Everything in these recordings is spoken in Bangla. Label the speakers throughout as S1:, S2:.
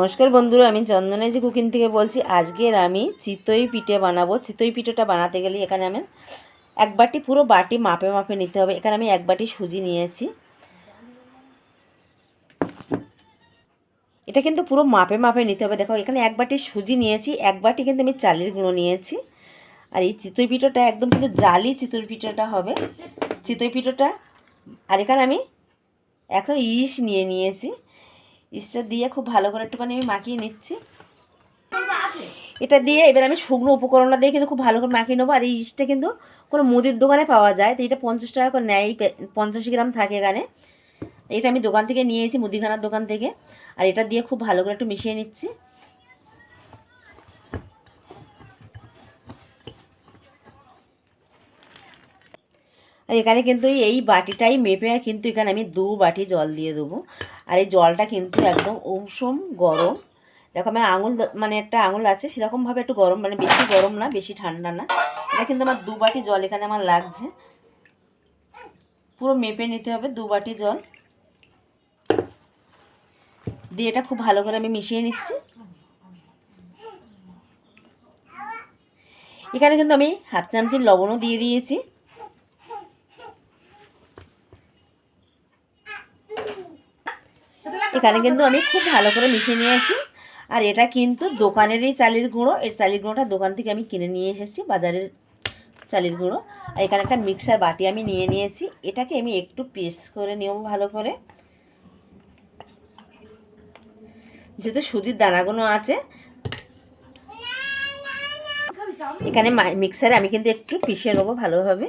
S1: নমস্কার বন্ধুরা, আমি চন্দনা জি কুকিং থেকে বলছি। আজকের আমি চিতই পিঠে বানাবো। চিতই পিঠেটা বানাতে গেলে এখানে আমি এক বাটি, পুরো বাটি মাপে মাপে নিতে হবে। এখানে আমি এক বাটি সুজি নিয়েছি। এটা কিন্তু পুরো মাপে মাপে নিতে হবে। দেখো এখানে এক বাটি সুজি নিয়েছি, এক বাটি কিন্তু আমি চালের গুঁড়ো নিয়েছি। আর এই চিতই পিঠেটা একদম কিন্তু জালি চিতই পিঠেটা হবে, চিতই পিঠেটা। আর এখানে আমি এখন ইস্ট নিয়েছি। ইস্টটা দিয়ে খুব ভালো করে একটুখানি আমি মাখিয়ে নিচ্ছি। এটা দিয়ে এবার আমি শুকনো উপকরণটা দিয়ে কিন্তু খুব ভালো করে মাখিয়ে নেবো। আর এই ইস্টটা কিন্তু কোনো মুদির দোকানে পাওয়া যায়, তো এটা 50 টাকা করে নেয়, 85 গ্রাম থাকে এখানে। এটা আমি দোকান থেকে নিয়েছি, মুদিখানার দোকান থেকে। আর এটা দিয়ে খুব ভালো করে একটু মিশিয়ে নিচ্ছি। আর এখানে কিন্তু এই বাটিটাই মেপে কিন্তু এখানে আমি 2 বাটি জল দিয়ে দেবো। আর এই জলটা কিন্তু একদম উষুম গরম। দেখো আমার আঙুল, মানে একটা আঙুল আছে সেরকমভাবে একটু গরম, মানে বেশি গরম না বেশি ঠান্ডা না। এটা কিন্তু আমার 2 বাটি জল এখানে আমার লাগছে। পুরো মেপে নিতে হবে 2 বাটি জল দিয়ে। এটা খুব ভালো করে আমি মিশিয়ে নিচ্ছি। এখানে কিন্তু আমি হাফ চামচি লবণও দিয়ে দিয়েছি। এখানে কিন্তু আমি খুব ভালো করে মিশিয়ে নিয়েছি। আর এটা কিন্তু দোকানেরই চালের গুঁড়ো। এর চালের গুঁড়োটা দোকান থেকে আমি কিনে নিয়ে এসেছি, বাজারের চালের গুঁড়ো। আর এখানে একটা মিক্সার বাটি আমি নিয়ে নিয়েছি। এটাকে আমি একটু পেস্ট করে নেব ভালো করে, যেহেতু সুজির দানাগুলো আছে। এখানে মিক্সারে আমি কিন্তু একটু পিষে নেবো ভালোভাবে।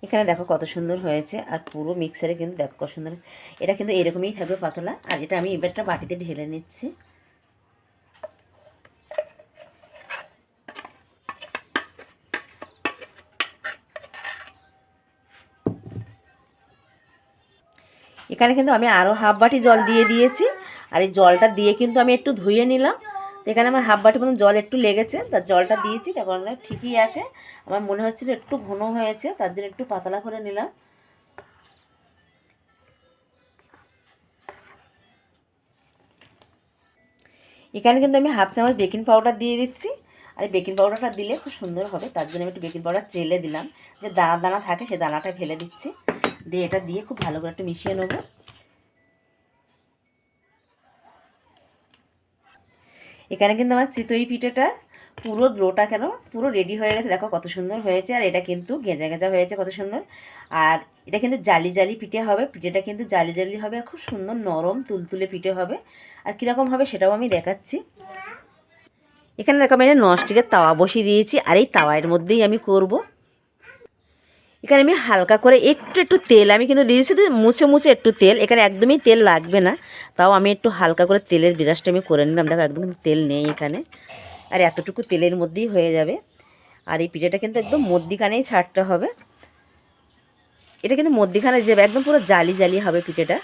S1: এখানে দেখো কত সুন্দর হয়েছে। আর পুরো মিক্সারে কিন্তু দেখো কত সুন্দর। এটা কিন্তু এরকমই থাকবে পাতলা। আর এটা আমি এবার একটা বাটিতে ঢেলে নিচ্ছি। এখানে কিন্তু আমি আরও হাফ বাটি জল দিয়ে দিয়েছি। আর এই জলটা দিয়ে কিন্তু আমি একটু ধুয়ে নিলাম। তো এখানে আমার হাফ বাটি মতন জল একটু লেগেছে, তার জলটা দিয়েছি। তখন ঠিকই আছে, আমার মনে হচ্ছিল একটু ঘন হয়েছে, তার জন্য একটু পাতলা করে নিলাম। এখানে কিন্তু আমি হাফ চামচ বেকিং পাউডার দিয়ে দিচ্ছি। আর এই বেকিং পাউডারটা দিলে খুব সুন্দর হবে, তার জন্য আমি একটু বেকিং পাউডার চেলে দিলাম। যে দানা দানা থাকে সেই দানাটা ফেলে দিচ্ছি। দিয়ে এটা দিয়ে খুব ভালো করে একটু মিশিয়ে নেবো। এখানে কিন্তু আমার চিতই পিঠেটা পুরো ডোটা কেন পুরো রেডি হয়ে গেছে। দেখো কত সুন্দর হয়েছে। আর এটা কিন্তু গেজা গেজা হয়েছে কত সুন্দর। আর এটা কিন্তু জালি জালি পিঠে হবে। পিঠেটা কিন্তু জালি জালি হবে আর খুব সুন্দর নরম তুলতুলে পিঠে হবে। আর কীরকম হবে সেটাও আমি দেখাচ্ছি। এখানে দেখো আমি ননস্টিকের তাওয়া বসিয়ে দিয়েছি। আর এই তাওয়ার মধ্যেই আমি করব। এখানে আমি হালকা করে একটু একটু তেল আমি কিন্তু দিয়েছি, মুছে মুছে একটু তেল। এখানে একদমই তেল লাগবে না, তাও আমি একটু হালকা করে তেলের ব্রাশটা আমি করে নিলাম। দেখো একদম কিন্তু তেল নেই এখানে। আর এতটুকু তেলের মধ্যেই হয়ে যাবে। আর এই পিঠেটা কিন্তু একদম মধ্যিখানেই ছাড়তে হবে। এটা কিন্তু মধ্যিখানে দিয়ে দেবে, একদম পুরো জালি জালি হবে পিঠেটা।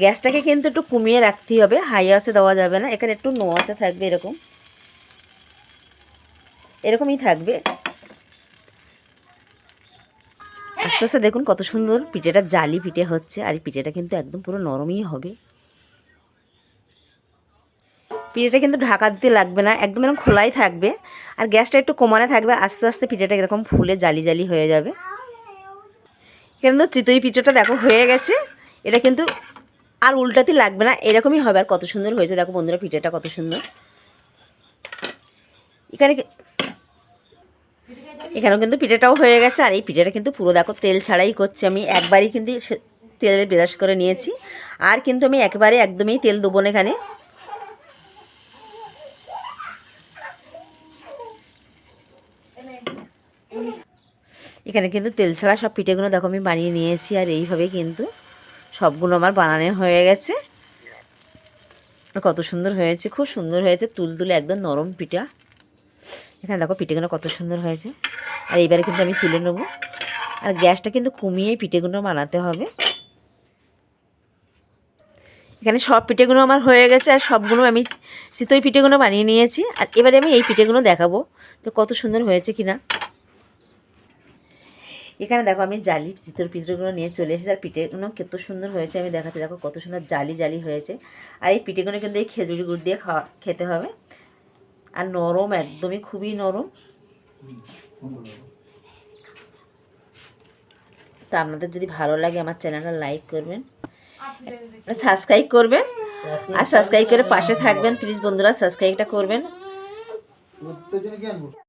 S1: গ্যাসটাকে কিন্তু একটু কমিয়ে রাখতেই হবে, হাই আঁচে দেওয়া যাবে না। এখানে একটু নো আঁচে থাকবে, এরকমই থাকবে। আস্তে আস্তে দেখুন কত সুন্দর পিঠেটা জালি পিঠে হচ্ছে। আর এই পিঠেটা কিন্তু একদম পুরো নরমই হবে। পিঠেটা কিন্তু ঢাকা দিতে লাগবে না, একদম এরকম খোলাই থাকবে। আর গ্যাসটা একটু কমানো থাকবে। আস্তে আস্তে পিঠেটা এরকম ফুলে জালি জালি হয়ে যাবে। কিন্তু চিতই পিঠেটা দেখো হয়ে গেছে। এটা কিন্তু আর উল্টাতে লাগবে না, এরকমই হবে। আর কত সুন্দর হয়েছে দেখো বন্ধুরা, পিঠেটা কত সুন্দর। এখানেও কিন্তু পিঠেটাও হয়ে গেছে। আর এই পিঠেটা কিন্তু পুরো দেখো তেল ছাড়াই করছি আমি। একবারই কিন্তু তেলের ব্রাশ করে নিয়েছি। আর কিন্তু আমি একবারে একদমই তেল দেবো না এখানে। এখানে কিন্তু তেল ছাড়া সব পিঠেগুলো দেখো আমি বানিয়ে নিয়েছি। আর এইভাবে কিন্তু সবগুলো আমার বানানো হয়ে গেছে। কত সুন্দর হয়েছে, খুব সুন্দর হয়েছে, তুলতুলে একদম নরম পিঠা। এখানে দেখো পিঠেগুলো কত সুন্দর হয়েছে। আর এইবারে কিন্তু আমি তুলে নেব। আর গ্যাসটা কিন্তু কমিয়েই পিঠেগুলো বানাতে হবে। এখানে সব পিঠেগুলো আমার হয়ে গেছে। আর সবগুলো আমি চিতই পিঠেগুলো বানিয়ে নিয়েছি। আর এবারে আমি এই পিঠেগুলো দেখাবো তো কত সুন্দর হয়েছে কিনা। এখানে দেখো আমি জালি চিতল পিঠেগুলো নিয়ে চলে এসেছি, আর পিঠেগুলো কত সুন্দর হয়েছে আমি দেখাচ্ছি, দেখো কত সুন্দর জালি জালি হয়েছে। আর এই পিঠেগুলো কিন্তু এই খেজুরি গুড় দিয়ে খেতে হবে, আর নরম একদমই খুবই নরম। তো আপনাদের যদি ভালো লাগে আমার চ্যানেলটা লাইক করবেন, সাবস্ক্রাইব করবেন, আর সাবস্ক্রাইব করে পাশে থাকবেন প্লিজ বন্ধুরা, সাবস্ক্রাইবটা করবেন।